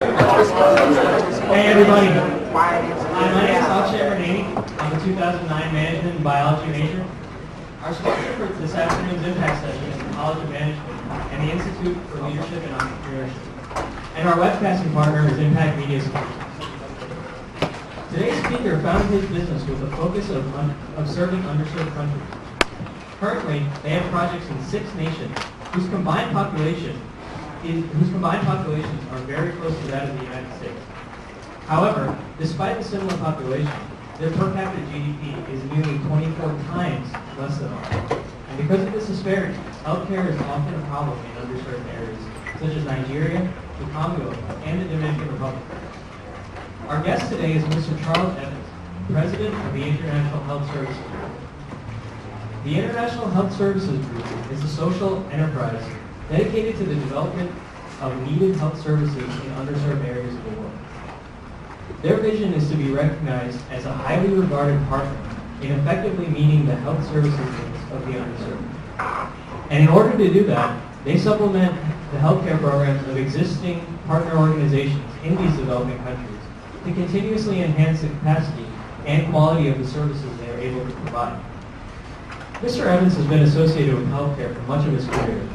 Hey everybody, my name is I'm a 2009 Management and Biology major. Our sponsor for this afternoon's Impact session is the College of Management and the Institute for Leadership and Entrepreneurship. And our webcasting partner is Impact Media School. Today's speaker founded his business with a focus of serving underserved countries. Currently, they have projects in 6 nations whose combined populations are very close to that of the United States. However, despite the similar population, their per capita GDP is nearly 24 times less than ours. And because of this disparity, healthcare is often a problem in underserved areas, such as Nigeria, the Congo, and the Dominican Republic. Our guest today is Mr. Charles Evans, President of the International Health Services Group. The International Health Services Group is a social enterprise dedicated to the development of needed health services in underserved areas of the world. Their vision is to be recognized as a highly regarded partner in effectively meeting the health services needs of the underserved. And in order to do that, they supplement the healthcare programs of existing partner organizations in these developing countries to continuously enhance the capacity and quality of the services they are able to provide. Mr. Evans has been associated with healthcare for much of his career.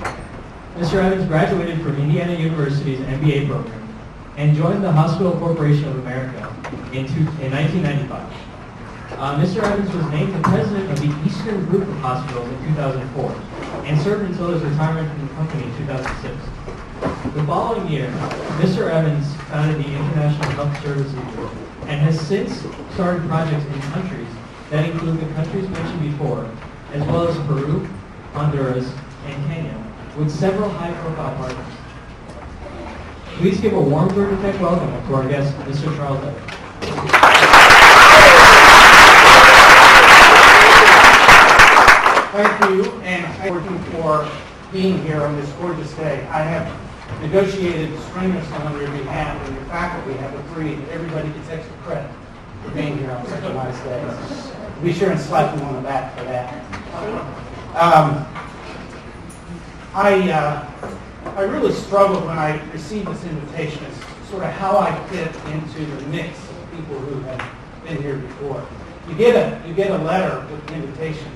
Mr. Evans graduated from Indiana University's MBA program and joined the Hospital Corporation of America in 1995. Mr. Evans was named the president of the Eastern Group of Hospitals in 2004 and served until his retirement from the company in 2006. The following year, Mr. Evans founded the International Health Services Group and has since started projects in countries that include the countries mentioned before, as well as Peru, Honduras, and Kenya, with several high-profile partners. Please give a warm Georgia Tech welcome to our guest, Mr. Charles Evans. Thank you, and thank you for being here on this gorgeous day. I have negotiated strenuously on your behalf, and your faculty have agreed that everybody gets extra credit for being here on such a nice day. Be sure and slap them on the back for that. I really struggled when I received this invitation as sort of how I fit into the mix of people who have been here before. You get a letter with an invitation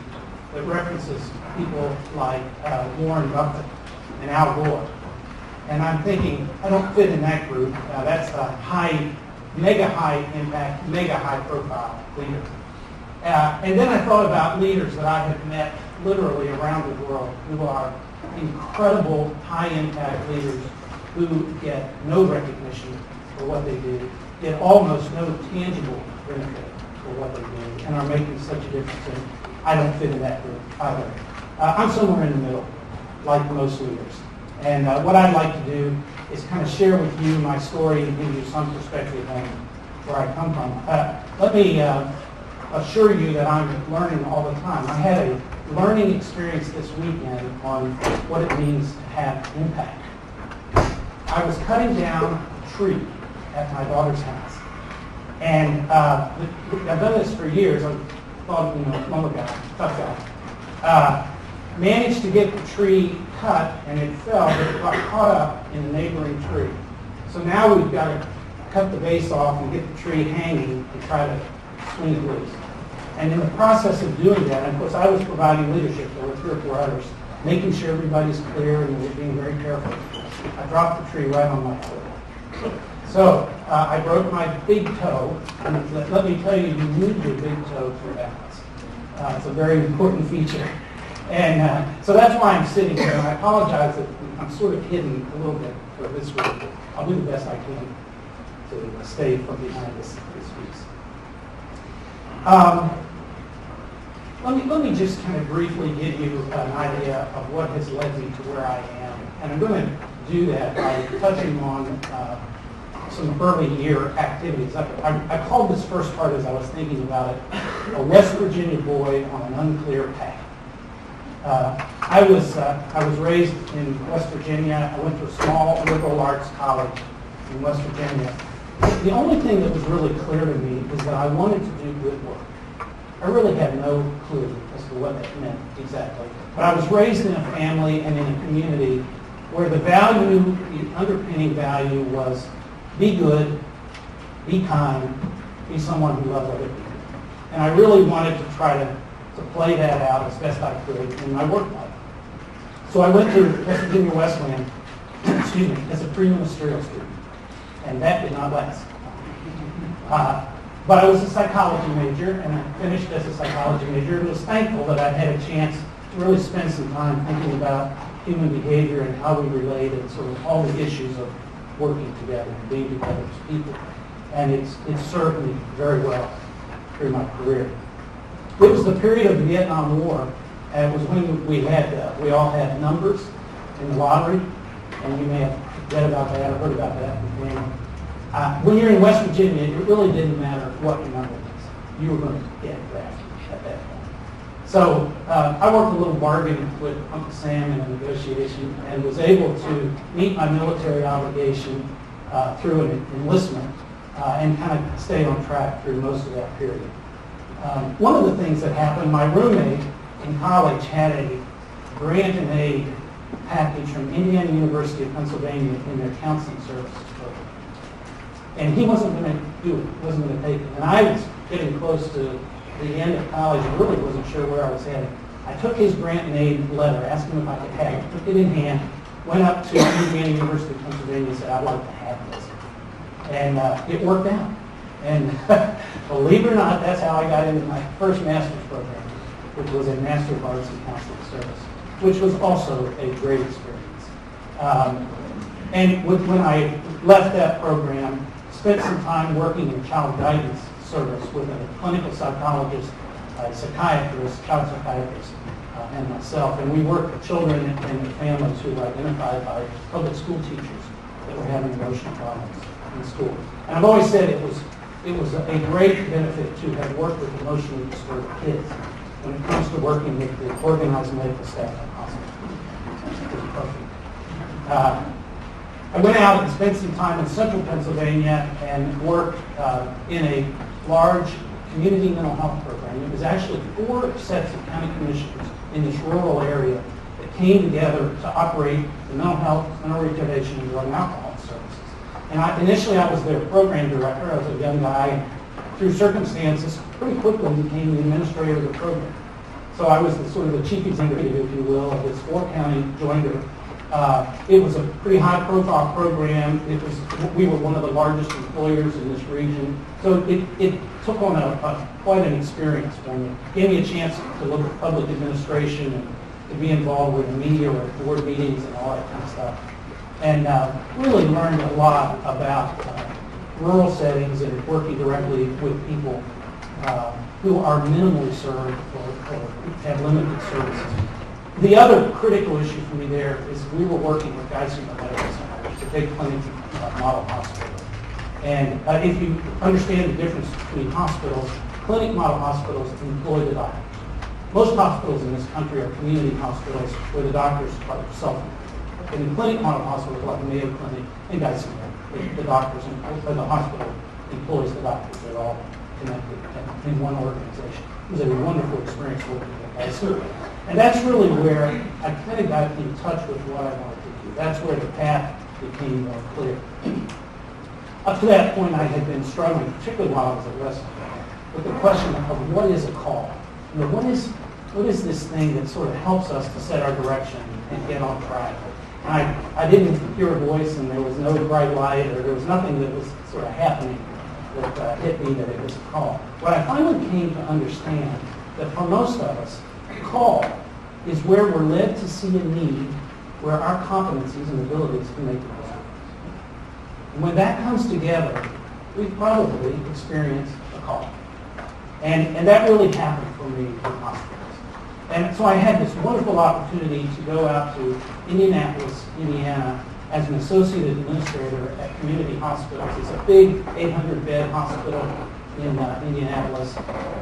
that references people like Warren Buffett and Al Gore. And I'm thinking, I don't fit in that group. That's a mega high impact, mega high profile leader. And then I thought about leaders that I have met literally around the world who are incredible high impact leaders who get no recognition for what they do, get almost no tangible benefit for what they do, and are making such a difference. And I don't fit in that group either. I'm somewhere in the middle, like most leaders. And what I'd like to do is kind of share with you my story and give you some perspective on where I come from. Let me assure you that I'm learning all the time. I had a learning experience this weekend on what it means to have impact. I was cutting down a tree at my daughter's house. And I've done this for years. I thought, lumber guy, tough guy. Managed to get the tree cut, and it fell, but it got caught up in the neighboring tree. So now we've got to cut the base off and get the tree hanging and try to swing it loose. And in the process of doing that, and of course I was providing leadership, there were 3 or 4 others, making sure everybody's clear and we're being very careful. I dropped the tree right on my foot. So I broke my big toe, and let me tell you, you need your big toe for balance. It's a very important feature. And so that's why I'm sitting here, and I apologize that I'm sort of hidden a little bit for this week. I'll do the best I can to stay from behind this piece. Let me just kind of briefly give you an idea of what has led me to where I am. And I'm going to do that by touching on some early year activities. I called this first part, as I was thinking about it, a West Virginia boy on an unclear path. I was raised in West Virginia. I went to a small liberal arts college in West Virginia. The only thing that was really clear to me is that I wanted to do good work. I really had no clue as to what that meant exactly. But I was raised in a family and in a community where the value, the underpinning value was be good, be kind, be someone who loves other people. And I really wanted to try to play that out as best I could in my work life. So I went to West Virginia Wesleyan, excuse me, as a pre-ministerial student, and that did not last. But I was a psychology major, and I finished as a psychology major, and was thankful that I had a chance to really spend some time thinking about human behavior and how we relate and sort of all the issues of working together and being together as people. And it's served me very well through my career. It was the period of the Vietnam War, and it was when we all had numbers in the lottery, and you may have read about that or heard about that in the family. When you're in West Virginia, it really didn't matter what your number was. You were going to get drafted at that point. So I worked a little bargain with Uncle Sam in a negotiation and was able to meet my military obligation through an enlistment and kind of stay on track through most of that period. One of the things that happened, my roommate in college had a grant and aid package from Indiana University of Pennsylvania in their counseling services program. And he wasn't going to do it, wasn't going to take it. And I was getting close to the end of college and really wasn't sure where I was headed. I took his grant and aid letter, asked him if I could have it, took it in hand, went up to Indiana University of Pennsylvania and said, I'd like to have this. And it worked out. And believe it or not, that's how I got into my first master's program, which was a Master of Arts in Counseling Service, which was also a great experience. And when I left that program, spent some time working in child guidance service with a clinical psychologist, a psychiatrist, child psychiatrist, and myself. And we worked with children and their families who were identified by public school teachers that were having emotional problems in school. And I've always said it was a great benefit to have worked with emotionally disturbed kids when it comes to working with the organized medical staff at the hospital. It was perfect. I went out and spent some time in central Pennsylvania and worked in a large community mental health program. It was actually 4 sets of county commissioners in this rural area that came together to operate the mental health, mental retardation, and drug and alcohol services. And initially I was their program director. I was a young guy, and through circumstances pretty quickly became the administrator of the program. So I was sort of the chief executive, if you will, of this 4-county joinder. It was a pretty high-profile program. We were one of the largest employers in this region. So it took on quite an experience for me. It gave me a chance to look at public administration and to be involved with the media or board meetings and all that kind of stuff. And really learned a lot about rural settings and working directly with people who are minimally served or have limited services. The other critical issue for me there is we were working with Geisinger Medical Center, the big clinic model hospital. And if you understand the difference between hospitals, clinic model hospitals employ the doctors. Most hospitals in this country are community hospitals where the doctors are self-employed. In the clinic model hospitals like the Mayo Clinic and Geisinger, the doctors or the hospital employs the doctors. They're all connected in one organization. It was a wonderful experience working with Geisinger. And that's really where I kind of got in touch with what I wanted to do. That's where the path became more clear. Up to that point, I had been struggling, particularly while I was at Wesleyan, with the question of what is a call? You know, what is this thing that sort of helps us to set our direction and get on track? And I didn't hear a voice, and there was no bright light, or there was nothing that was sort of happening that hit me that it was a call. What I finally came to understand that for most of us, call is where we're led to see a need where our competencies and abilities can make the difference. And when that comes together, we probably experience a call. And that really happened for me in hospitals. And so I had this wonderful opportunity to go out to Indianapolis, Indiana, as an associate administrator at Community Hospitals. It's a big 800-bed hospital in Indianapolis,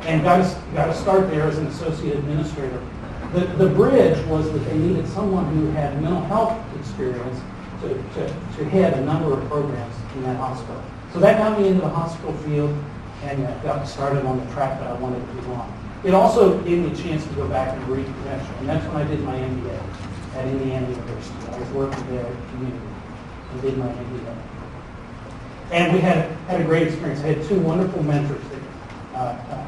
and got to start there as an associate administrator. The bridge was that they needed someone who had mental health experience to head a number of programs in that hospital. So that got me into the hospital field and got me started on the track that I wanted to be on. It also gave me a chance to go back and read credential, and that's when I did my MBA at Indiana University. I was working there at community and did my MBA. And we had a great experience. I had two wonderful mentors there.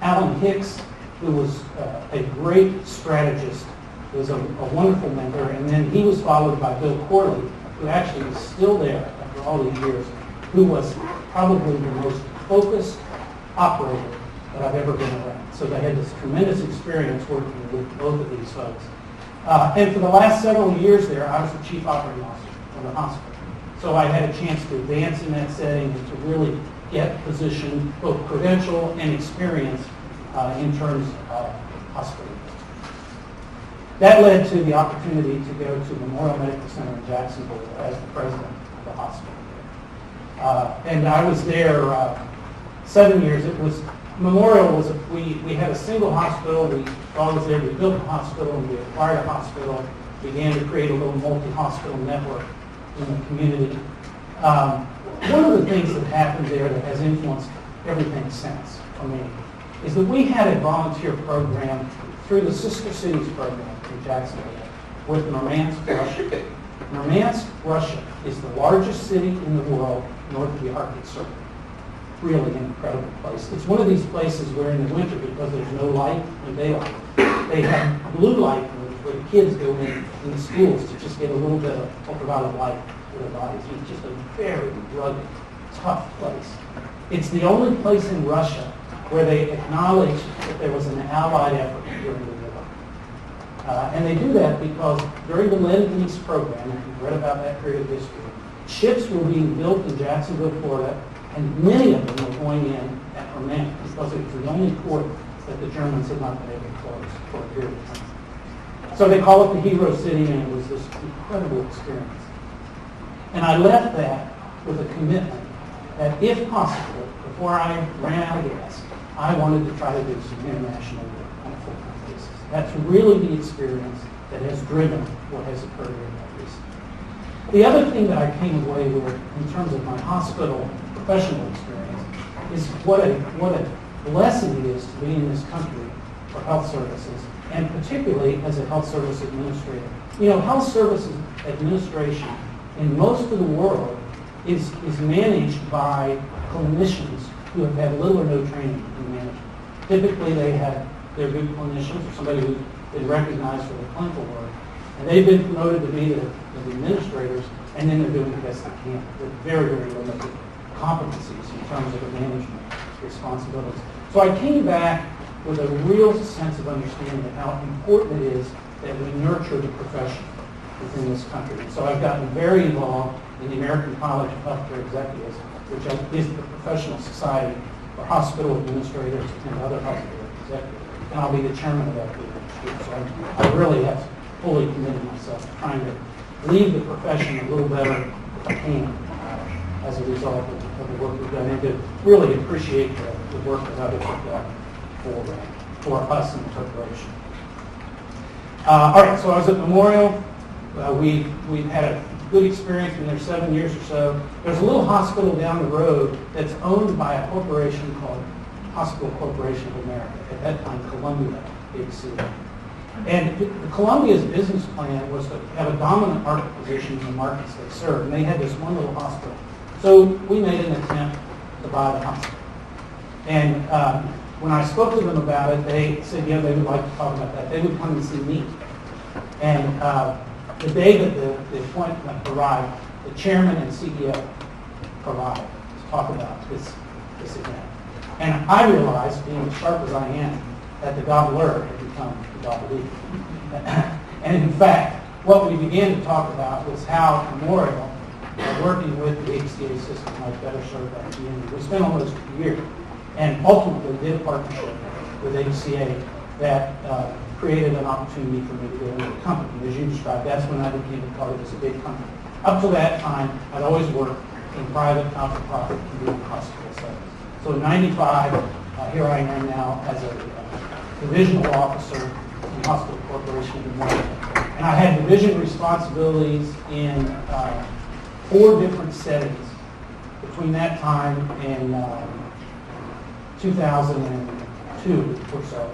Alan Hicks, who was a great strategist, was a wonderful mentor, and then he was followed by Bill Corley, who actually is still there after all these years, who was probably the most focused operator that I've ever been around. So they had this tremendous experience working with both of these folks. And for the last several years there, I was the chief operating officer of the hospital. So I had a chance to advance in that setting and to really get positioned, both credential and experience in terms of hospital. That led to the opportunity to go to Memorial Medical Center in Jacksonville as the president of the hospital. And I was there 7 years. It was Memorial was we had a single hospital. While I was there, we built a hospital and we acquired a hospital. Began to create a little multi-hospital network in the community. One of the things that happened there that has influenced everything since for me is that we had a volunteer program through the Sister Cities program in Jacksonville with Murmansk, Russia. Murmansk, Russia is the largest city in the world north of the Arctic Circle. Really an incredible place. It's one of these places where in the winter, because there's no light and daylight, they have blue light rooms where the kids go in the schools to just get a little bit of ultraviolet light for their bodies. It's just a very rugged, tough place. It's the only place in Russia where they acknowledge that there was an Allied effort during the war. And they do that because during the Lend-Lease program, if you've read about that period of history, ships were being built in Jacksonville, Florida, and many of them were going in at Murmansk because it was the only port that the Germans had not been able to close for a period of time. So they call it the Hero City, and it was this incredible experience. And I left that with a commitment that if possible, before I ran out of gas, I wanted to try to do some international work on a full-time basis. That's really the experience that has driven what has occurred here in that recently. The other thing that I came away with in terms of my hospital professional experience is what a blessing it is to be in this country for health services, and particularly as a health service administrator. You know, health services administration in most of the world is managed by clinicians who have had little or no training in management. Typically they're good clinicians or somebody who's been recognized for their clinical work, and they've been promoted to be the administrators, and then they're doing the best they can. They're very, very limited competencies in terms of the management responsibilities. So I came back with a real sense of understanding of how important it is that we nurture the profession within this country. So I've gotten very involved in the American College of Healthcare Executives, which is the professional society for hospital administrators and other healthcare executives. And I'll be the chairman of that group next year. So I really have fully committed myself to trying to leave the profession a little better if I can as a result of the work we've done, and to really appreciate the work that others have done for us in the corporation. All right, so I was at Memorial. We've had a good experience in there 7 years or so. There's a little hospital down the road that's owned by a corporation called Hospital Corporation of America, at that time Columbia, big city. And Columbia's business plan was to have a dominant market position in the markets they serve, and they had this one little hospital. So we made an attempt to buy the hospital. And when I spoke to them about it, they said, yeah, they would like to talk about that. They would come and see me. And the day that the appointment arrived, the chairman and CEO arrived to talk about this event. And I realized, being as sharp as I am, that the gobbler had become the gobbledygook. And in fact, what we began to talk about was how Memorial, working with the HCA system, might better serve that community. We spent almost a year and ultimately did a partnership with HCA that created an opportunity for me to go into the company. As you described, that's when I became a part of this big company. Up to that time, I'd always worked in private, not-for-profit community hospital settings. So in '95, here I am now as a divisional officer in Hospital Corporation of America. And I had division responsibilities in 4 different settings between that time and 2002 or so.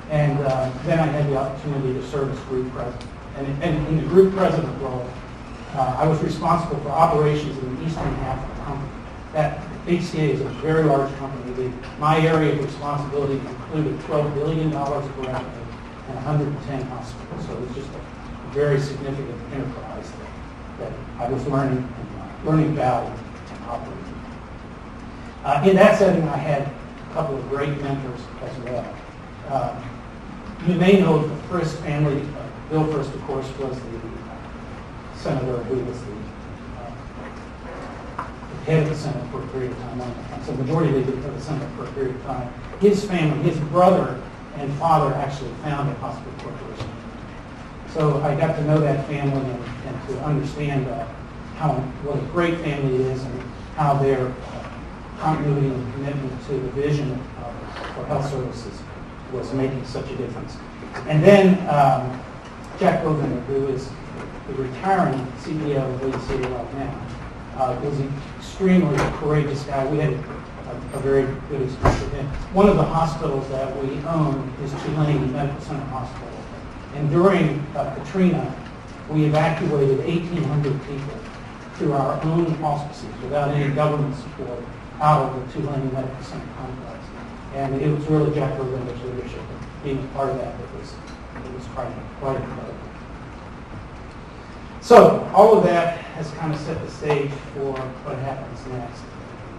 And then I had the opportunity to serve as group president. And in the group president role, I was responsible for operations in the eastern half of the company. That HCA is a very large company. My area of responsibility included $12 billion of revenue and 110 hospitals. So it was just a very significant enterprise that I was learning about and operating. In that setting, I had a couple of great mentors as well. You may know the Frist family. Bill Frist, of course, was the senator who was the head of the Senate for a period of time. So majority leader of the Senate for a period of time. His family, his brother and father actually founded Hospital Corporation. So I got to know that family and to understand what a great family it is and how their continuity and commitment to the vision for health services was making such a difference. And then Jack Bovender, who is the retiring CEO of HCA right now, was an extremely courageous guy. We had a very good experience with him. One of the hospitals that we own is Tulane Medical Center Hospital. And during Katrina, we evacuated 1,800 people through our own auspices without any government support out of the Tulane Medical Center complex. And it was really Jack Bergender's leadership and being a part of that that was quite incredible. So all of that has kind of set the stage for what happens next.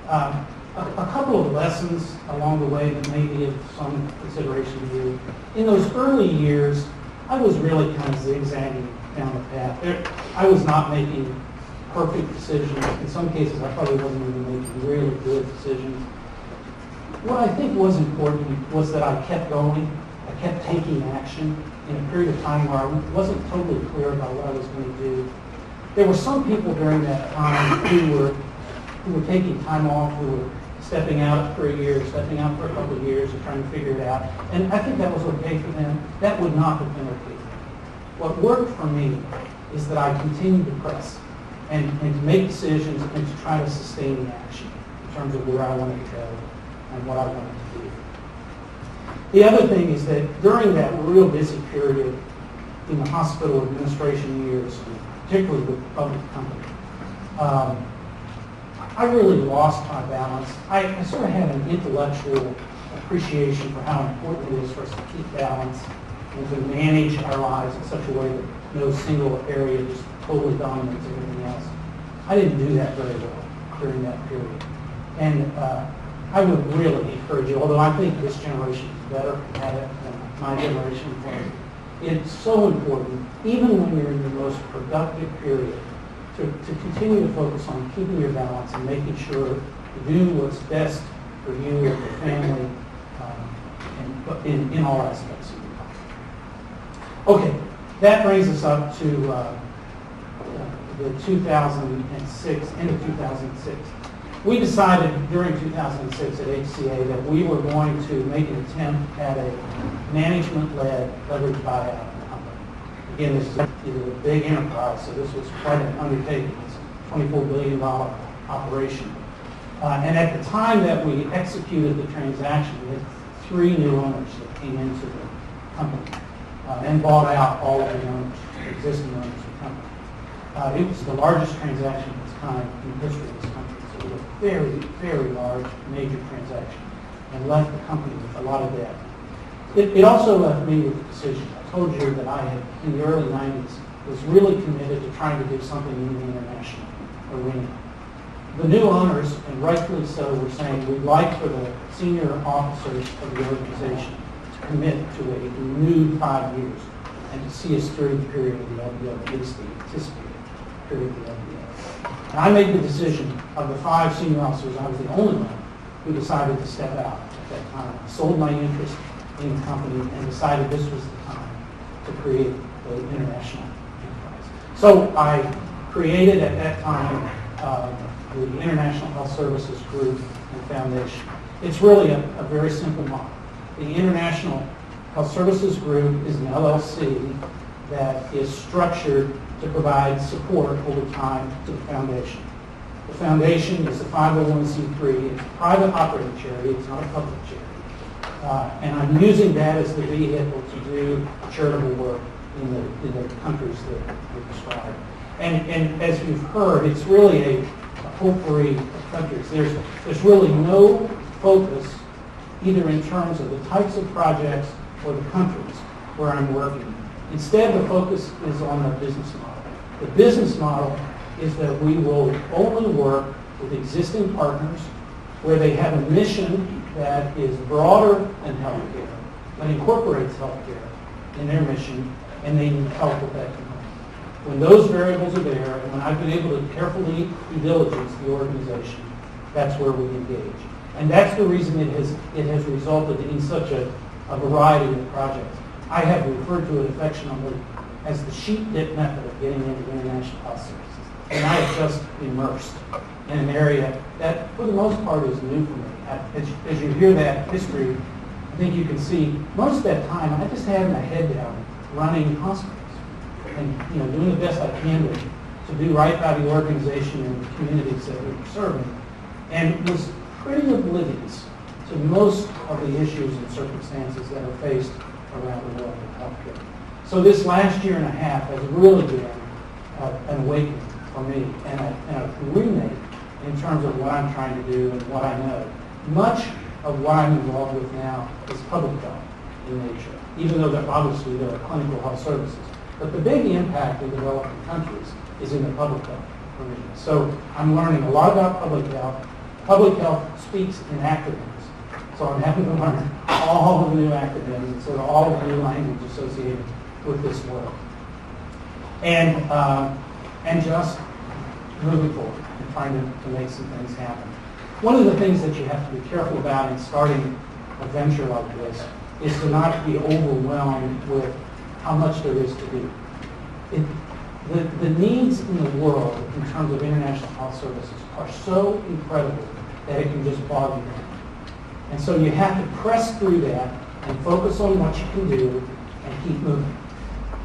A couple of lessons along the way that may be of some consideration to you. In those early years, I was really kind of zigzagging down the path. I was not making perfect decisions. In some cases, I probably wasn't even making really good decisions. What I think was important was that I kept going. I kept taking action in a period of time where I wasn't totally clear about what I was going to do. There were some people during that time who were taking time off, who were stepping out for a year, stepping out for a couple of years and trying to figure it out. And I think that was okay for them. That would not have been okay for me. What worked for me is that I continued to press and to make decisions and to try to sustain the action in terms of where I wanted to go and what I wanted to do. The other thing is that during that real busy period in the hospital administration years, particularly with the public company, I really lost my balance. I sort of had an intellectual appreciation for how important it is for us to keep balance and to manage our lives in such a way that no single area just totally dominates everything else. I didn't do that very well during that period. And I would really encourage you, although I think this generation is better at it than my generation was, it's so important, even when you're in the most productive period, to continue to focus on keeping your balance and making sure to do what's best for you and your family in all aspects of your life. Okay, that brings us up to the 2006, end of 2006. We decided during 2006 at HCA that we were going to make an attempt at a management-led leverage buyout of the company. Again, this is a big enterprise, so this was quite an undertaking. It's a $24 billion operation. And at the time that we executed the transaction, we had 3 new owners that came into the company and bought out all of the owners, the existing owners of the company. It was the largest transaction of its kind in the history of this country. So it was a very, very large, major transaction and left the company with a lot of debt. It also left me with a decision. I told you that I had, in the early 90s, was really committed to trying to do something in the international arena. The new owners, and rightfully so, were saying we'd like for the senior officers of the organization to commit to a renewed 5 years and to see us through the period of the LBO, at least the anticipated period of the LBO. And I made the decision of the 5 senior officers, I was the only one who decided to step out at that time. I sold my interest in the company and decided this was the time to create the international enterprise. So I created at that time the International Health Services Group and Foundation. It's really a very simple model. The International Health Services Group is an LLC that is structured to provide support over time to the foundation. The foundation is a 501c3. It's a private operating charity. It's not a public charity. And I'm using that as the vehicle to do charitable work in the countries that we described. And as you've heard, it's really a potpourri of countries. There's really no focus either in terms of the types of projects or the countries where I'm working. Instead, the focus is on the business model. The business model is that we will only work with existing partners where they have a mission that is broader than healthcare, but incorporates healthcare in their mission, and they need help with that component. When those variables are there, and when I've been able to carefully due diligence the organization, that's where we engage. And that's the reason it has resulted in such a variety of projects. I have referred to it affectionately as the sheep dip method of getting into international health services. And I have just immersed in an area that, for the most part, is new for me. As you hear that history, I think you can see most of that time I just had my head down running hospitals and doing the best I can to do right by the organization and the communities that we were serving, and was pretty oblivious to most of the issues and circumstances that are faced around the world in healthcare. So this last year and a half has really been an awakening for me and a remake in terms of what I'm trying to do and what I know. Much of what I'm involved with now is public health in nature, even though obviously there are clinical health services. But the big impact in developing countries is in the public health arena. So I'm learning a lot about public health. Public health speaks in acronyms. So I'm having to learn all of the new acronyms and sort of all of the new language associated with this work. And just moving forward and trying to make some things happen. One of the things that you have to be careful about in starting a venture like this is to not be overwhelmed with how much there is to do. The needs in the world in terms of international health services are so incredible that it can just bog you down. And so you have to press through that and focus on what you can do and keep moving.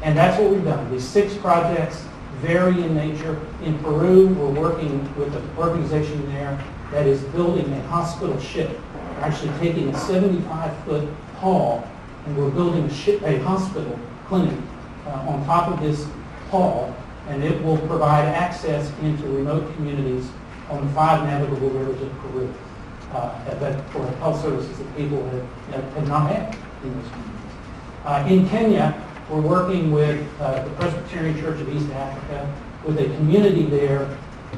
And that's what we've done. These 6 projects vary in nature. In Peru, we're working with an organization there that is building a hospital ship. We're actually taking a 75-foot hull, and we're building a hospital clinic on top of this hull, and it will provide access into remote communities on the 5 navigable rivers of Peru for health services that people have not had in those communities. In Kenya, we're working with the Presbyterian Church of East Africa, with a community there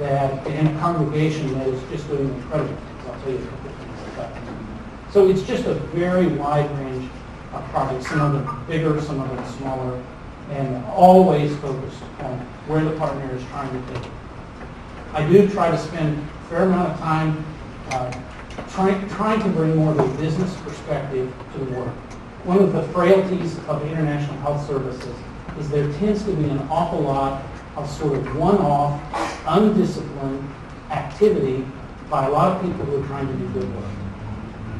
and a congregation that is just doing incredible things. I'll tell you a couple of things about that. So it's just a very wide range of projects, some of them bigger, some of them smaller, and always focused on where the partner is trying to take it. I do try to spend a fair amount of time trying to bring more of a business perspective to the work. One of the frailties of international health services is there tends to be an awful lot of sort of one-off, undisciplined activity by a lot of people who are trying to do good work.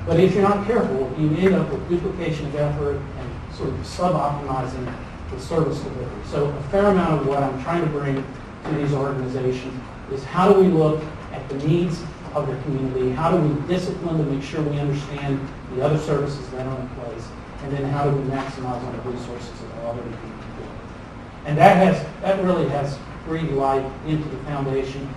But if you're not careful, you end up with duplication of effort and sort of sub-optimizing the service delivery. So a fair amount of what I'm trying to bring to these organizations is how do we look at the needs of the community, how do we discipline to make sure we understand the other services that are in place, and then how do we maximize on the resources that are already being deployed. And that really has breathed life into the foundation.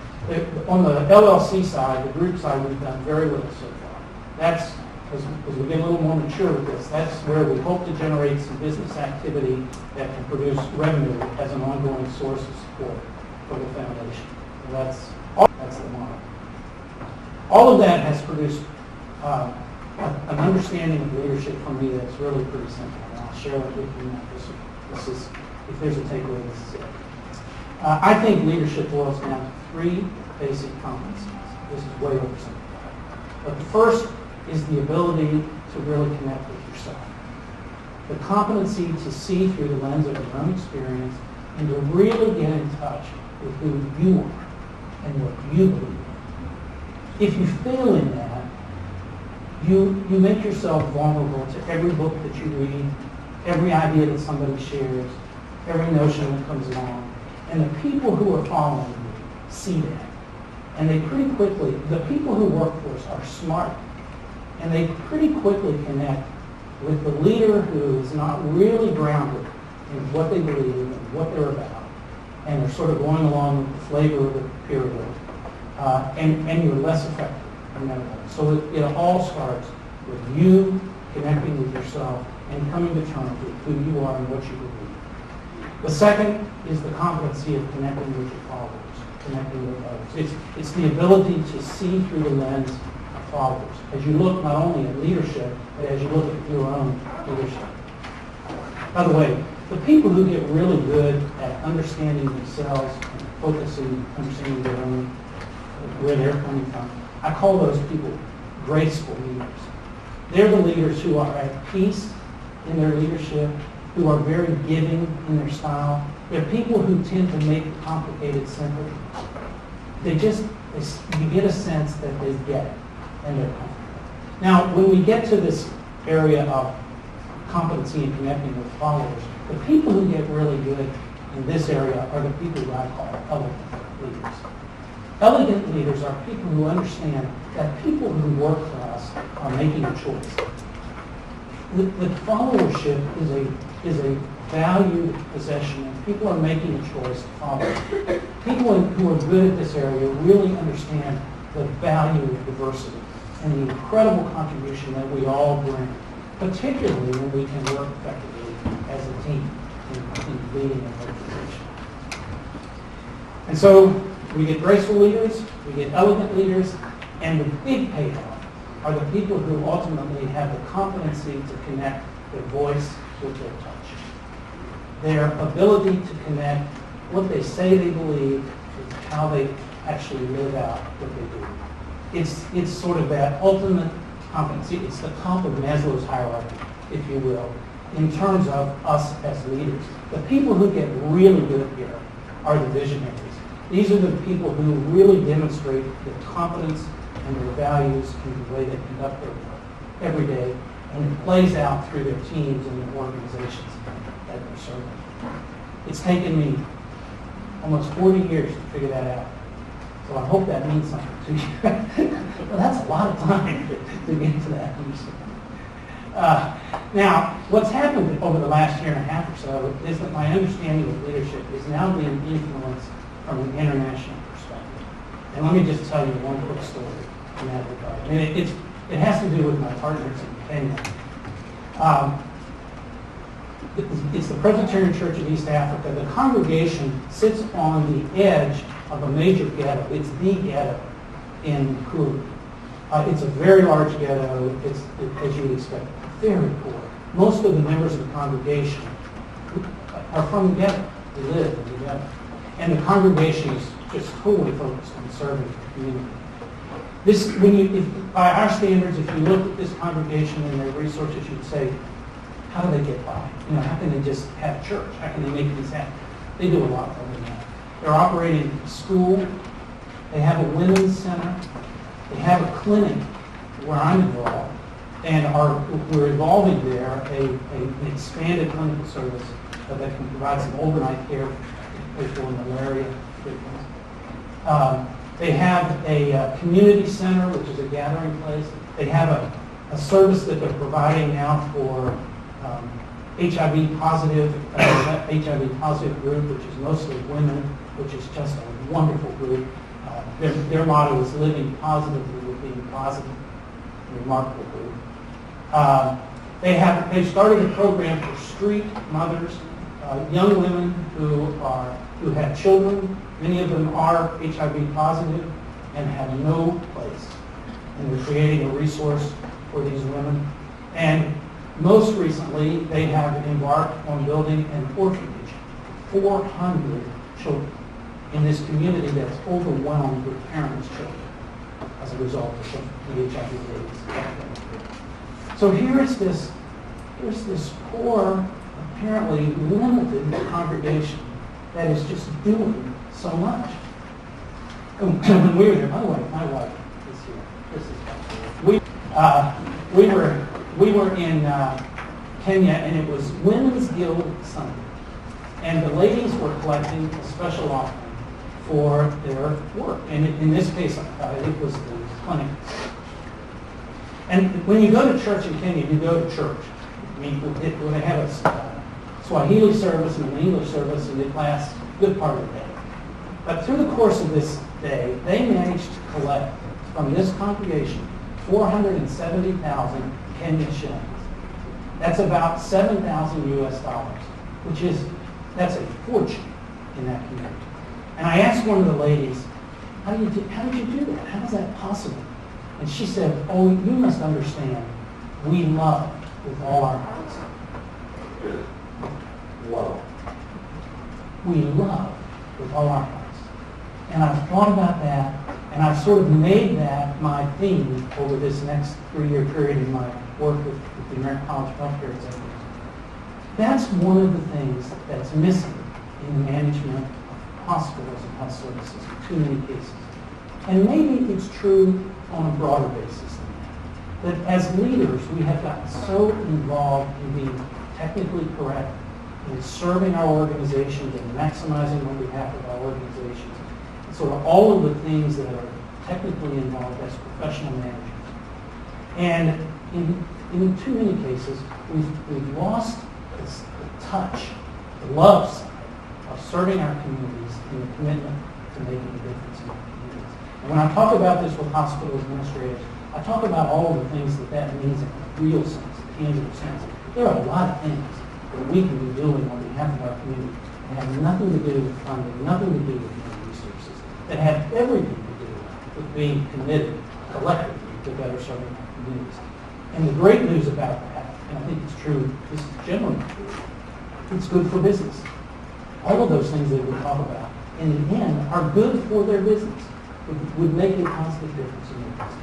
On the LLC side, the group side, we've done very little so far. That's, as we get a little more mature with this, that's where we hope to generate some business activity that can produce revenue as an ongoing source of support for the foundation. And that's the model. All of that has produced an understanding of leadership for me that's really pretty simple. And I'll share it with you now. This is, if there's a takeaway, this is it. I think leadership boils down to 3 basic competencies. This is way oversimplified. But the first is the ability to really connect with yourself. The competency to see through the lens of your own experience and to really get in touch with who you are and what you believe. If you fail in that, you make yourself vulnerable to every book that you read, every idea that somebody shares, every notion that comes along. And the people who are following you see that. And they pretty quickly, the people who work for us are smart. And they pretty quickly connect with the leader who is not really grounded in what they believe and what they're about. And they're sort of going along with the flavor of the peer group. and you're less effective. So it all starts with you connecting with yourself and coming to terms with who you are and what you believe. The second is the competency of connecting with your followers, connecting with others. It's the ability to see through the lens of followers as you look not only at leadership, but as you look at your own leadership. By the way, the people who get really good at understanding themselves, and focusing, understanding their own, where they're coming from, I call those people graceful leaders. They're the leaders who are at peace in their leadership, who are very giving in their style. They're people who tend to make the complicated simple. You get a sense that they get it, and they're comfortable. Now, when we get to this area of competency in connecting with followers, the people who get really good in this area are the people who I call elegant leaders. Elegant leaders are people who understand that people who work for us are making a choice. The followership is a valued possession, and people are making a choice to follow. People who are good at this area really understand the value of diversity and the incredible contribution that we all bring, particularly when we can work effectively as a team in leading an organization. And so we get graceful leaders, we get elegant leaders, and the big payoff are the people who ultimately have the competency to connect their voice with their touch. Their ability to connect what they say they believe with how they actually live out what they do. It's sort of that ultimate competency. It's the top of Maslow's hierarchy, if you will, in terms of us as leaders. The people who get really good here are the visionaries. These are the people who really demonstrate their competence and their values in the way they conduct their work every day, and it plays out through their teams and their organizations that they're serving. It's taken me almost 40 years to figure that out. So I hope that means something to you. Well, that's a lot of time to get to that. Now, what's happened over the last year and a half or so is that my understanding of leadership is now being influenced from an international perspective. And let me just tell you one quick story in that regard. I mean, it has to do with my partners in Kenya. It's the Presbyterian Church of East Africa. The congregation sits on the edge of a major ghetto. It's the ghetto in Peru. It's a very large ghetto. It's, as you would expect, very poor. Most of the members of the congregation are from the ghetto. They live in the ghetto. And the congregation is just totally focused on serving the community. By our standards, if you look at this congregation and their resources, you'd say, how do they get by? How can they just have church? How can they make these happen? They do a lot more than that. They're operating a school. They have a women's center. They have a clinic where I'm involved, and we're evolving there an expanded clinical service that can provide some overnight care for people with malaria treatment. They have a community center, which is a gathering place. They have a service that they're providing now for HIV positive group, which is mostly women, which is just a wonderful group. Their motto is living positively with being positive. A remarkable group. They've started a program for street mothers, young women who have children. Many of them are HIV positive and have no place. And they're creating a resource for these women. And most recently, they have embarked on building an orphanage, 400 children in this community that's overwhelmed with parentless children as a result of the HIV/AIDS. So here's this poor, apparently limited congregation that is just doing so much. And when we were there, by the way, my wife is here. This is we were in Kenya, and it was Women's Guild Sunday, and the ladies were collecting a special offering for their work. And in this case, it was the clinic. And when you go to church in Kenya, you go to church. I mean, when they have a Swahili service and an English service, and they last a good part of the day. But through the course of this day, they managed to collect from this congregation 470,000 Kenyan shillings. That's about 7,000 US dollars, that's a fortune in that community. And I asked one of the ladies, how did you do that? How is that possible? And she said, oh, you must understand, we love with all our hearts. Whoa. We love with all our hearts. And I've thought about that, and I've sort of made that my theme over this next 3-year period in my work with the American College of Healthcare Executives. That's one of the things that's missing in the management of hospitals and health services in too many cases. And maybe it's true on a broader basis than that. But as leaders, we have gotten so involved in being technically correct, in serving our organizations and maximizing on behalf of our organizations. And sort of all of the things that are technically involved as professional managers. And in too many cases, we've lost the touch, the love side of serving our communities and the commitment to making a difference in our communities. And when I talk about this with hospital administrators, I talk about all of the things that means in a real sense, a tangible sense. There are a lot of things that we can be doing on behalf of our community that have nothing to do with funding, nothing to do with human resources, that have everything to do with being committed collectively to better serving our communities. And the great news about that, and I think it's true, this is generally true, it's good for business. All of those things that we talk about, in the end, are good for their business, would make a positive difference in their business.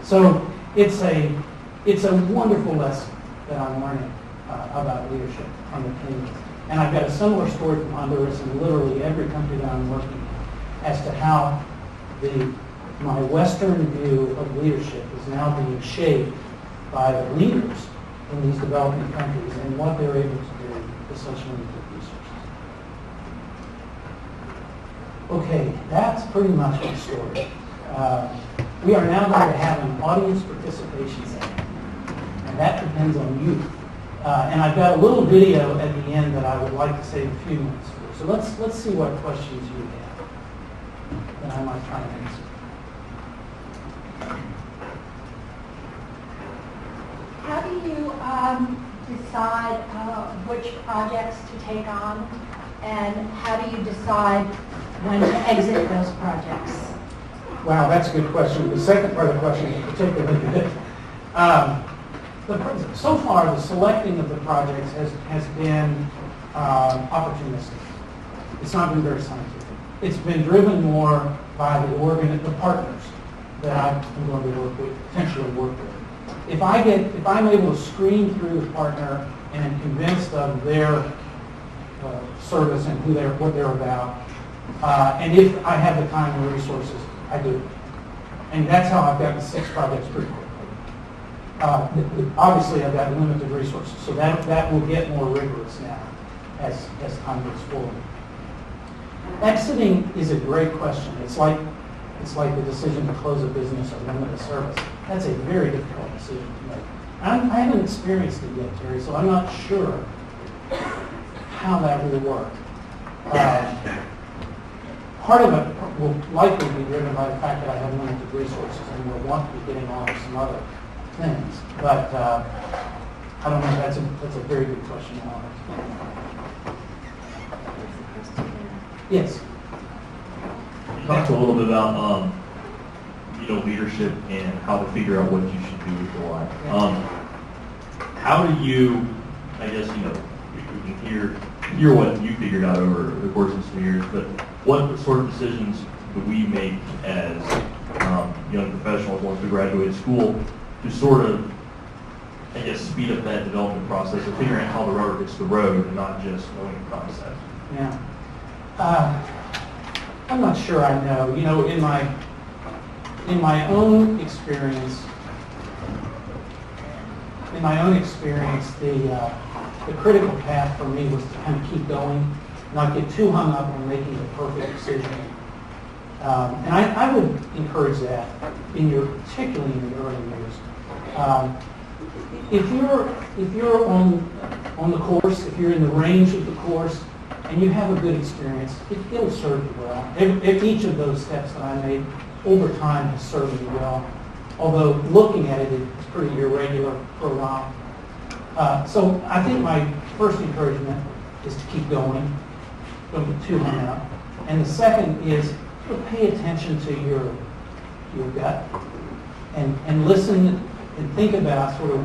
So it's a wonderful lesson that I'm learning about leadership on the Kenyans. And I've got a similar story from Honduras and literally every country that I'm working in as to how my Western view of leadership is now being shaped by the leaders in these developing countries and what they're able to do with such limited resources. Okay, that's pretty much the story. We are now going to have an audience participation session, and that depends on you. And I've got a little video at the end that I would like to save a few minutes for. So let's see what questions you have that I might try to answer. How do you decide which projects to take on, and how do you decide when to exit those projects? Wow, that's a good question. The second part of the question is particularly good. So far, the selecting of the projects has been opportunistic. It's not been very scientific. It's been driven more by the partners that I'm going to potentially work with. If I'm able to screen through the partner and am convinced of their service and what they're about, and if I have the time and the resources, I do. And that's how I've gotten 6 projects pretty quickly. Obviously, I've got limited resources, so that will get more rigorous now as time goes forward. Exiting is a great question. It's like the decision to close a business or limit a service. That's a very difficult decision to make. I haven't experienced it yet, Terry, so I'm not sure how that will work. Part of it will likely be driven by the fact that I have limited resources and will want to be getting on to some other things. But I don't know. That's a very good question. Yes. You talked a little bit about leadership and how to figure out what you should do with your life. How do you, I guess, we can hear what you figured out over the course of some years, but what sort of decisions do we make as young professionals once we graduate school to sort of, I guess, speed up that development process of figuring out how the rubber hits the road and not just knowing the concept? Yeah. I'm not sure I know. In my own experience, the critical path for me was to kind of keep going, not get too hung up on making the perfect decision. And I would encourage that particularly in the early years. If you're on the course, if you're in the range of the course, and you have a good experience, it'll serve you well. Each of those steps that I made over time has served me well, although looking at it, it's pretty irregular for a while. So I think my first encouragement is to keep going, don't get too hung up. And the second is to pay attention to your gut and listen and think about sort of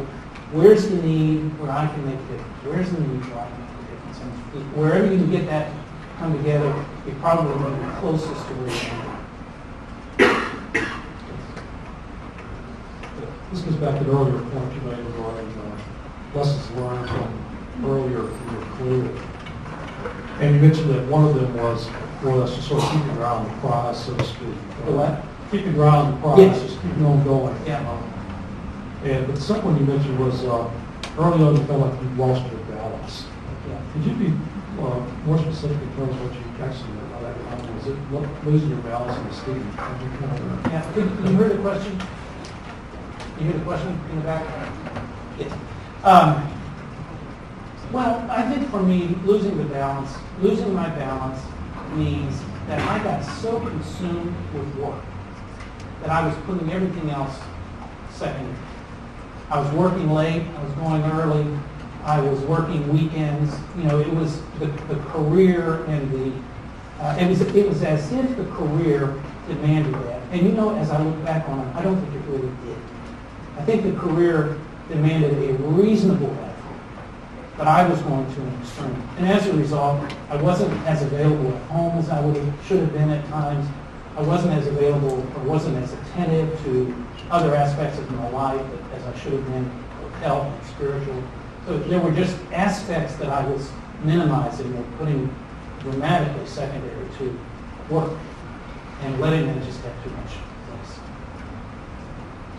where's the need where I can make a difference, where's the need where I can make a difference. And wherever you can get that come together, you're probably going to be closest to where you are. This goes back to the earlier point you made regarding lessons learned from earlier in your career. And you mentioned that one of them was for us to sort of keep your eye on the prize, so to speak. The what? Keep your eye on the prize, Yes. just keep on going. Yeah. But the second one you mentioned was early on you felt like you lost your balance. Yeah. Could you be more specific in terms of what you actually meant by that? Was it losing your balance in the student? Yeah. Did you hear the question? You hear the question in the back? Yes. Well, I think for me, losing my balance means that I got so consumed with work that I was putting everything else second. I was working late, I was going early, I was working weekends. You know, it was the career and it was as if the career demanded that. And you know, as I look back on it, I don't think it really did. I think the career demanded a reasonable effort, but I was going to an extreme. And as a result, I wasn't as available at home as I should have been at times. I wasn't as available or wasn't as attentive to other aspects of my life as I should have been, of health and spiritual. So there were just aspects that I was minimizing or putting dramatically secondary to work and letting them just have too much place.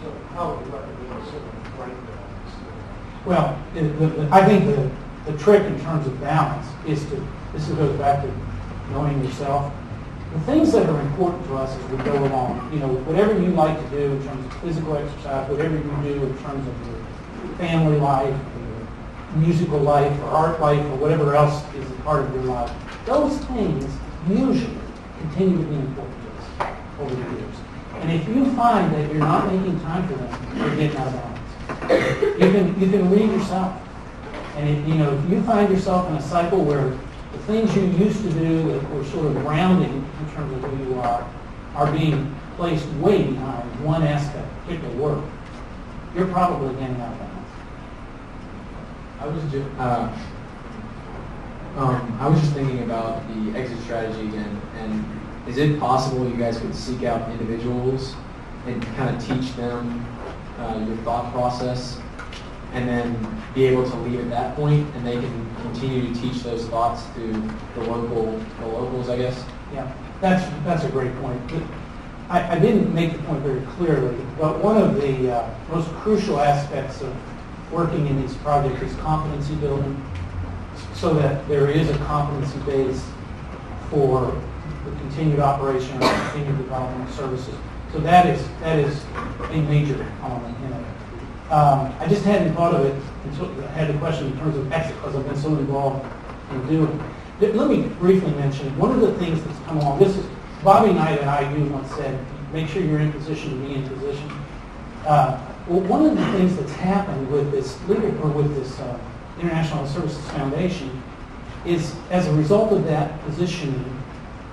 So how would you recommend someone right balance? Well, I think the trick in terms of balance is this goes back to knowing yourself. The things that are important to us as we go along, you know, whatever you like to do in terms of physical exercise, whatever you do in terms of your family life, your musical life, or art life, or whatever else is a part of your life, those things usually continue to be important to us over the years. And if you find that you're not making time for them, you're getting out of balance. You can read yourself. And if you find yourself in a cycle where the things you used to do that were sort of grounding in terms of who you are being placed way behind one aspect, particular work, you're probably getting out of balance. I was just thinking about the exit strategy again, and is it possible you guys could seek out individuals and kind of teach them your thought process, and then be able to leave at that point, and they can continue to teach those thoughts to the locals, I guess? Yeah, that's a great point. I didn't make the point very clearly, but one of the most crucial aspects of working in these projects is competency building, so that there is a competency base for the continued operation or continued development of services. So that is a major element in it. I just hadn't thought of it until I had the question in terms of exit because I've been so involved in doing it. Let me briefly mention one of the things that's come along. This is Bobby Knight at IU once said, "Make sure you're in position to be in position." Well, one of the things that's happened with this International Services Foundation is, as a result of that positioning,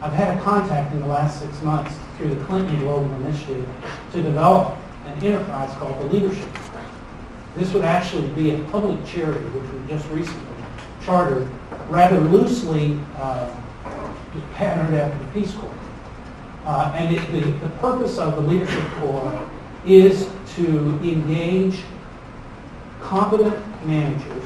I've had a contact in the last 6 months through the Clinton Global Initiative to develop an enterprise called the Leadership. This would actually be a public charity, which we just recently chartered, rather loosely patterned after the Peace Corps. And the purpose of the Leadership Corps is to engage competent managers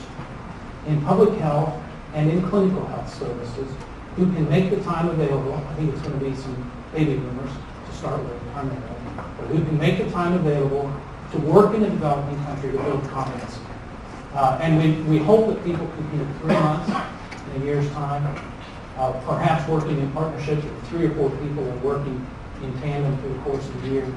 in public health and in clinical health services who can make the time available. I think it's going to be some baby boomers to start with, primarily, but who can make the time available to work in a developing country to build competency. And we hope that people can, in 3 months, in a year's time, perhaps working in partnership with 3 or 4 people and working in tandem through the course of the year.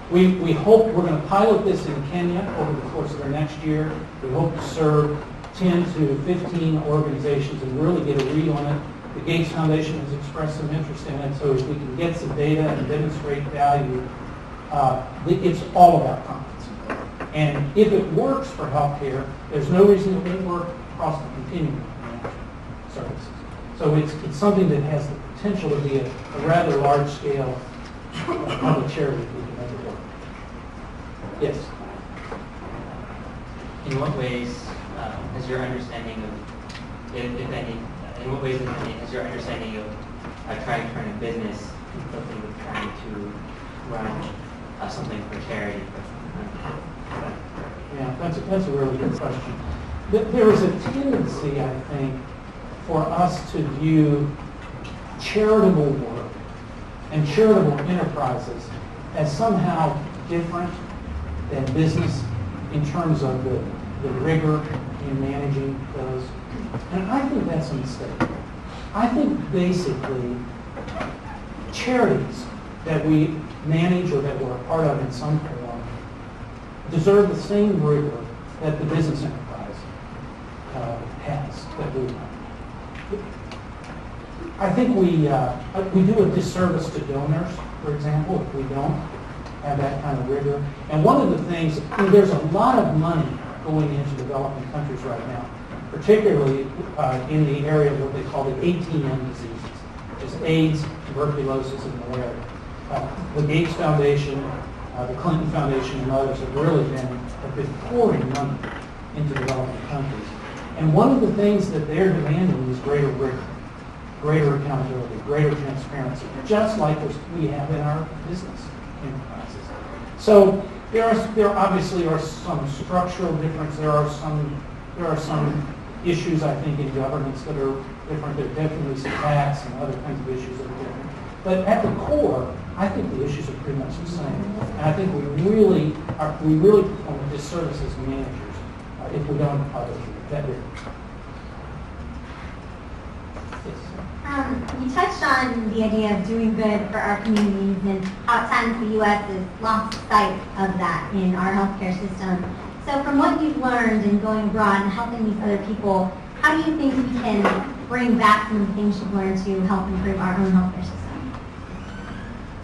We hope we're going to pilot this in Kenya over the course of our next year. We hope to serve 10 to 15 organizations and really get a read on it. The Gates Foundation has expressed some interest in it, so if we can get some data and demonstrate value, it's all about competency. And if it works for healthcare, there's no reason it wouldn't work across the continuum of financial services. So it's something that has the potential to be a rather large-scale public charity if we can make it work. Yes? In what ways has your understanding of, if any, in what ways, if any, has your understanding of trying to run a business conflicting with trying to run something for charity? Yeah, that's a really good question. There is a tendency, I think, for us to view charitable work and charitable enterprises as somehow different than business in terms of the rigor in managing those. And I think that's a mistake. I think basically charities that we manage or that we're a part of in some form deserve the same rigor that the business enterprise has, that we run. I think we do a disservice to donors, for example, if we don't have that kind of rigor. And one of the things, there's a lot of money going into developing countries right now, particularly in the area of what they call the ATM diseases, which is AIDS, tuberculosis, and malaria. The Gates Foundation, the Clinton Foundation, and others have been pouring money into developing countries. And one of the things that they're demanding is greater rigor, greater accountability, greater transparency, just like we have in our business enterprises. So there obviously are some structural differences. There are some issues, I think, in governance that are different. There are definitely some tax and other kinds of issues that are different. But at the core, I think the issues are pretty much the same. And I think we really perform a disservice as managers if we don't apply that rigor. You touched on the idea of doing good for our communities, and how at times the U.S. has lost sight of that in our healthcare system. So from what you've learned in going abroad and helping these other people, how do you think we can bring back some of the things you've learned to help improve our own healthcare system?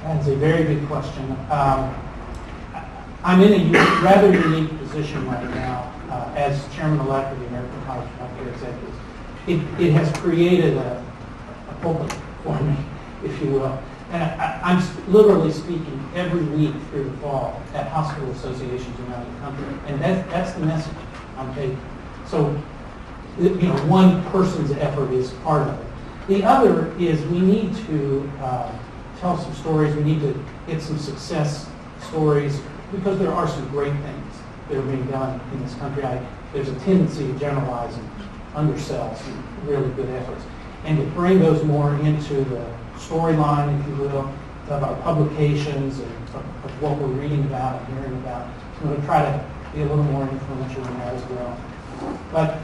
That's a very good question. I'm in a rather unique position right now as chairman-elect of the American College of Healthcare Executives. It has created a pulpit for me, if you will. And I'm literally speaking every week through the fall at hospital associations around the country. And that's the message I'm taking. So, one person's effort is part of it. The other is we need to tell some stories. We need to get some success stories because there are some great things that are being done in this country. There's a tendency to generalize and undersell some really good efforts. And to bring those more into the storyline, if you will, of our publications and of what we're reading about and hearing about. So we're going to try to be a little more influential in that as well. But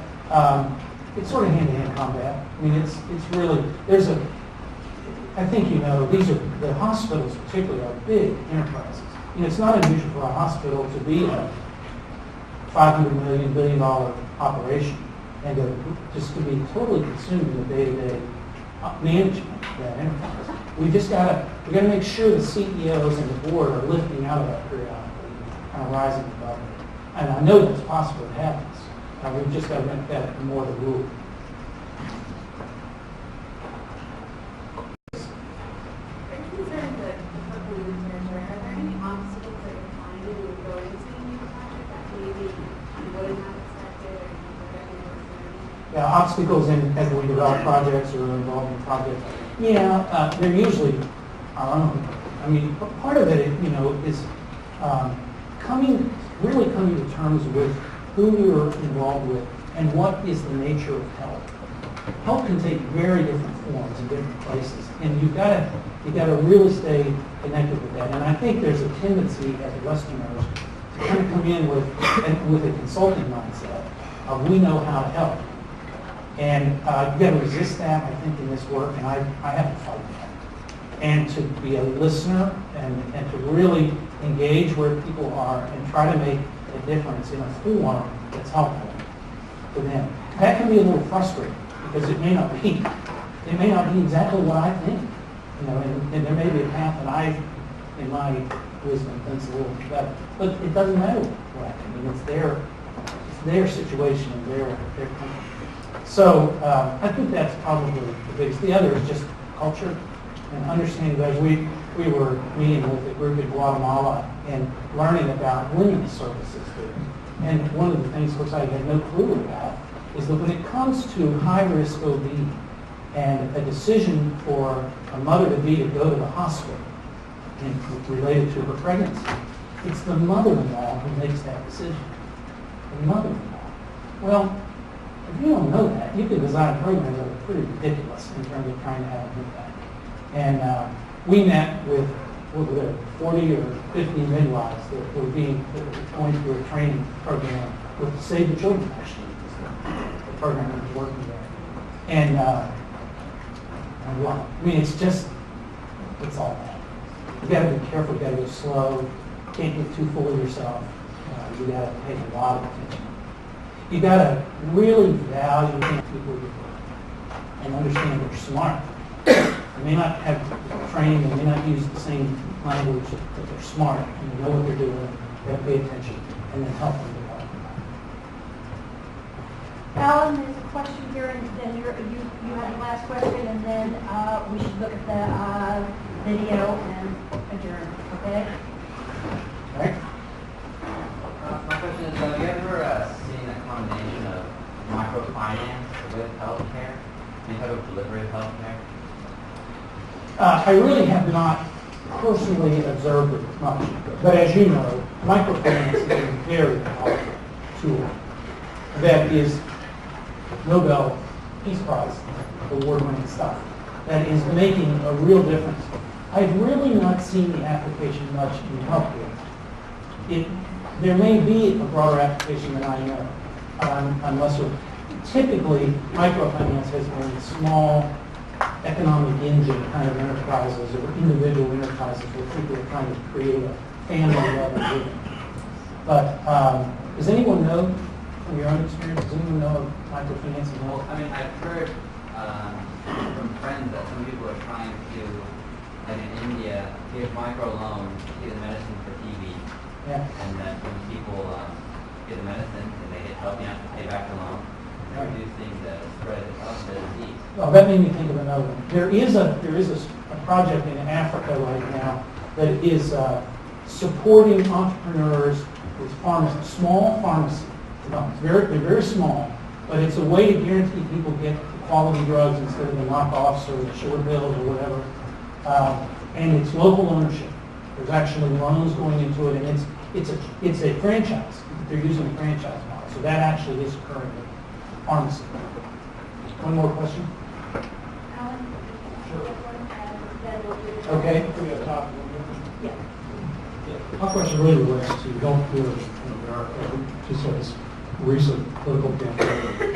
it's sort of hand-to-hand combat. I mean, it's really, I think the hospitals particularly are big enterprises. It's not unusual for a hospital to be a $500 billion operation and to be totally consumed in the day-to-day management of that enterprise. We got to make sure the CEOs and the board are lifting out of that periodically, kind of rising above it. And I know that's possible. It happens. We've just got to make that more the rule. Are you concerned that the company in territory, are there any obstacles that you're finding when you go into a new project that maybe you wouldn't have expected or you Yeah, obstacles as we develop projects or involved in projects. Yeah, they're usually our own. I mean, part of it, is really coming to terms with who you're involved with and what is the nature of help. Help can take very different forms in different places, and you've got to really stay connected with that. And I think there's a tendency as Westerners to kind of come in with a consulting mindset of we know how to help. And you've got to resist that, I think, in this work, and I have to fight that. And to be a listener and to really engage where people are and try to make a difference in a form that's helpful. to them. That can be a little frustrating because it may not be exactly what I think. You know, and there may be a path that I, in my wisdom, thinks a little better. But it doesn't matter what I think. I mean, it's their situation and their country. So I think that's probably the biggest. The other is just culture and understanding that we were meeting with a group in Guatemala and learning about women's services there. And one of the things which I had no clue about is that when it comes to high-risk OB and a decision for a mother-to-be to go to the hospital and related to her pregnancy, it's the mother-in-law who makes that decision. The mother-in-law. Well, if you don't know that, you can design programs that are pretty ridiculous in terms of trying to have an impact. And we met with 40 or 50 midwives that were going through a training program with Save the Children, actually, the program that was working there. And well, I mean, it's all that. You got to be careful, you got to go slow, can't get too full of yourself. You got to pay a lot of attention. You got to really value the people you work with and understand they're smart. They may not have training, they may not use the same language, but they're smart and they know what they're doing. They have to pay attention and then help them develop. Alan, there's a question here, and then you have the last question, and then we should look at the video and adjourn, okay? All right? My question is, have you ever seen a combination of microfinance with healthcare? Any type of delivery of healthcare? I really have not personally observed it much, but as you know, microfinance is a very powerful tool that is Nobel Peace Prize award-winning stuff that is making a real difference. I've really not seen the application much in healthcare. There may be a broader application than I know, unless typically microfinance has been small economic engine kind of enterprises or individual enterprises where people are trying to create a family level living. But does anyone know, from your own experience, does anyone know of microfinance and health? I mean, I've heard from friends that some people are trying to, like in India, give microloans to get medicine for TB. Yeah. And that when people get the medicine and they get healthy enough to pay back the loan, they're reducing the spread of the disease. Well, that made me think of another one. There is a project in Africa right now that is supporting entrepreneurs with small pharmacy. They're very small, but it's a way to guarantee people get quality drugs instead of the knockoffs or the short bills or whatever. And it's local ownership. There's actually loans going into it, and it's a franchise. They're using a franchise model, so that actually is occurring with pharmacy. One more question? Alan? Sure. Okay. Yeah. My question really relates to healthcare in America. We just had this recent political campaign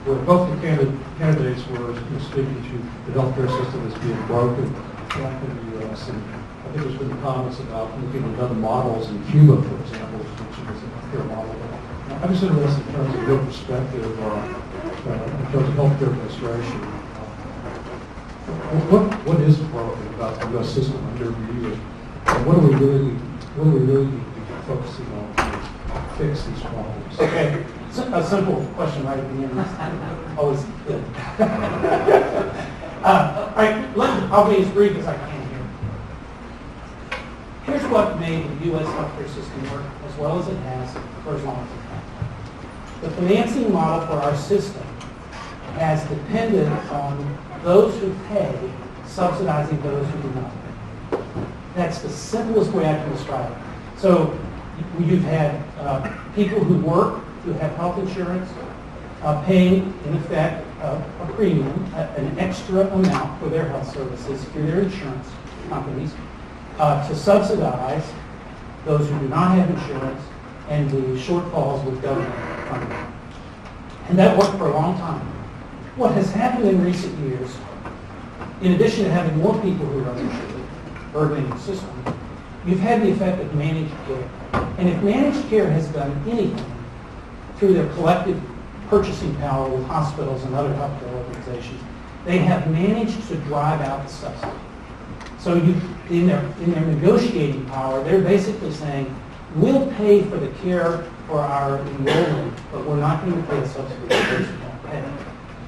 where both the candidates were speaking to the healthcare system as being broken back in the U.S. And I think there's been comments about looking at other models in Cuba, for example, which is a healthcare model. I'm just interested in terms of your perspective in terms of healthcare administration. What is broken about the U.S. system under review? And what do we really need to be focusing on to fix these problems? Okay. A simple question right at the end. Always good. All right, I'll be as brief as I can here. Here's what made the U.S. healthcare system work as well as it has for as long as it has. The financing model for our system has depended on those who pay subsidizing those who do not pay. That's the simplest way I can describe it. So you've had people who work, who have health insurance, paying, in effect, a premium, an extra amount for their health services through their insurance companies to subsidize those who do not have insurance and the shortfalls with government funding. And that worked for a long time. What has happened in recent years, in addition to having more people who are uninsured, burdening the system, you've had the effect of managed care. And if managed care has done anything through their collective purchasing power with hospitals and other healthcare organizations, they have managed to drive out the subsidy. So in their negotiating power, they're basically saying, we'll pay for the care for our enrollment, but we're not going to pay a subsidy for those who don't pay.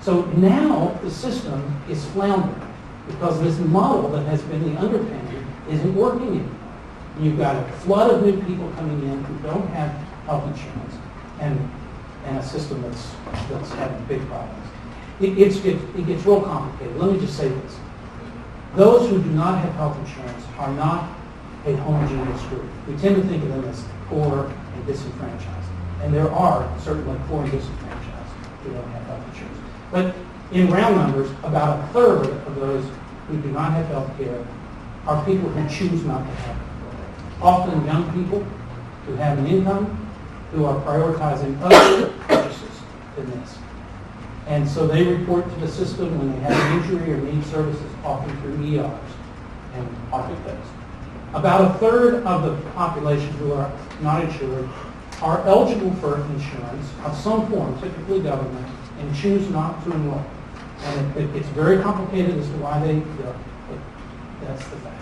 So now the system is floundering because this model that has been the underpinning isn't working anymore. You've got a flood of new people coming in who don't have health insurance and a system that's having big problems. It gets real complicated. Let me just say this. Those who do not have health insurance are not a homogeneous group. We tend to think of them as poor and disenfranchised. And there are certainly poor and disenfranchised who don't have health insurance. But in round numbers, about a third of those who do not have health care are people who choose not to have it. Often young people who have an income who are prioritizing other purchases than this. And so they report to the system when they have an injury or need services, often through ERs and hospitals. About a third of the population who are not insured are eligible for insurance of some form, typically government, and choose not to enroll. And it's very complicated as to why they do it, but that's the fact.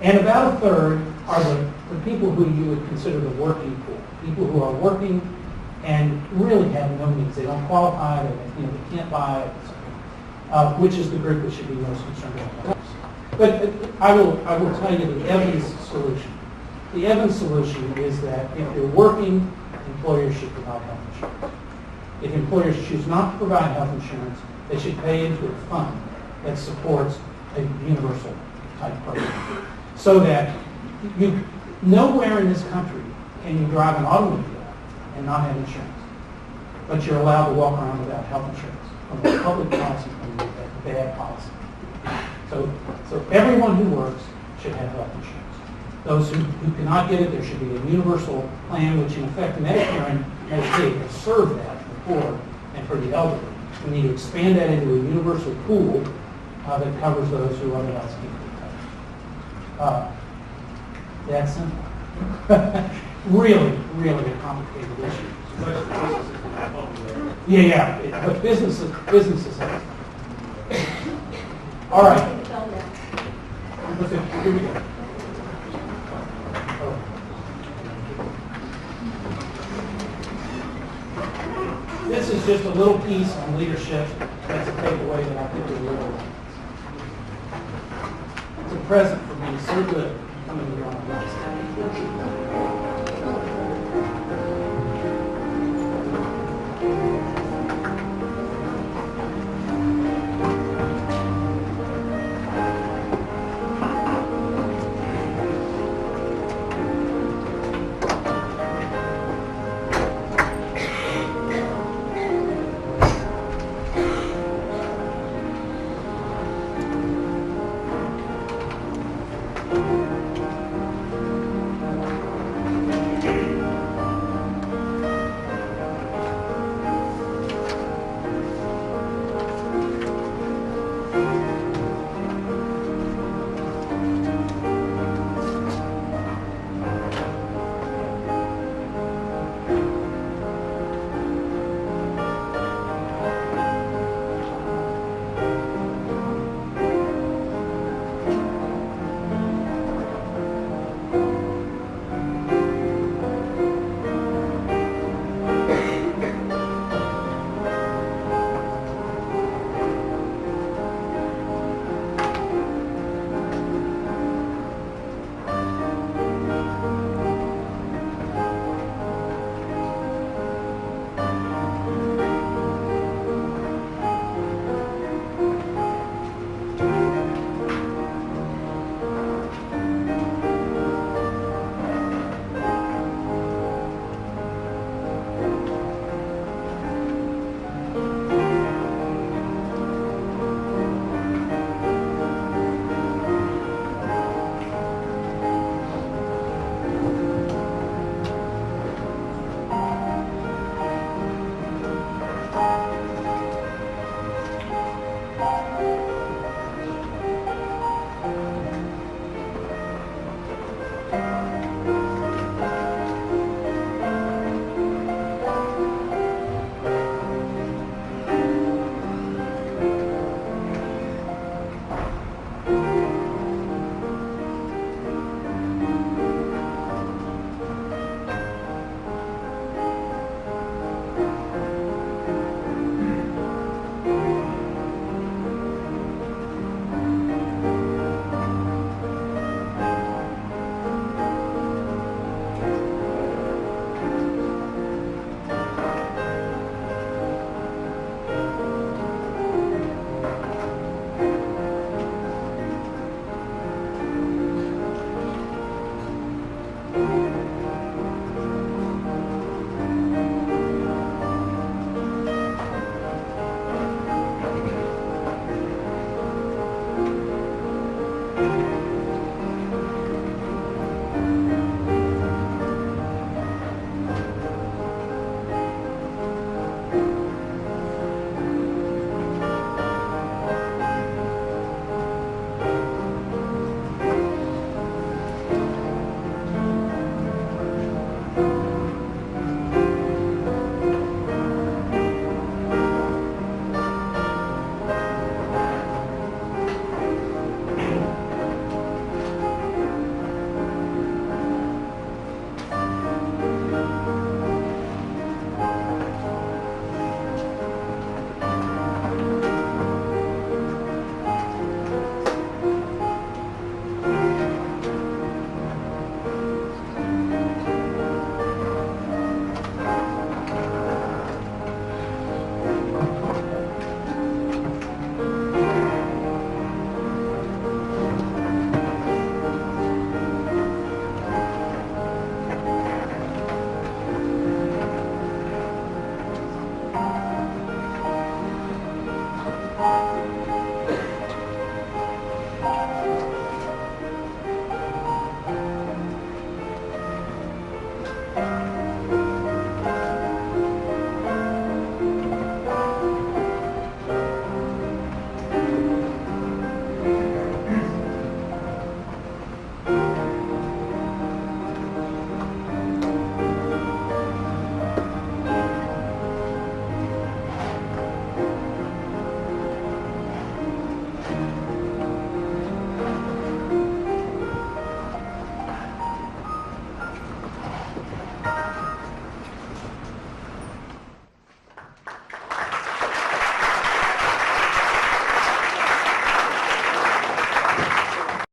And about a third are the people who you would consider the working poor, people who are working and really have no needs. They don't qualify, they can't buy it, which is the group that should be most concerned about. But I will tell you the Evans solution. The Evans solution is that if you're working, employers should provide health insurance. If employers choose not to provide health insurance, they should pay into a fund that supports a universal type program. So that nowhere in this country can you drive an automobile and not have insurance. But you're allowed to walk around without health insurance. From a public policy point of view, that's bad policy. So everyone who works should have health insurance. Those who cannot get it, there should be a universal plan, which in effect MedShare and Medicaid have served that for the poor and for the elderly. We need to expand that into a universal pool that covers those who otherwise can't be covered. That's simple. Really, really a complicated issue. Yeah. But businesses have. All right. Here we go. This is just a little piece on leadership. That's a takeaway that I think is real. It's a present for me. So good coming to you on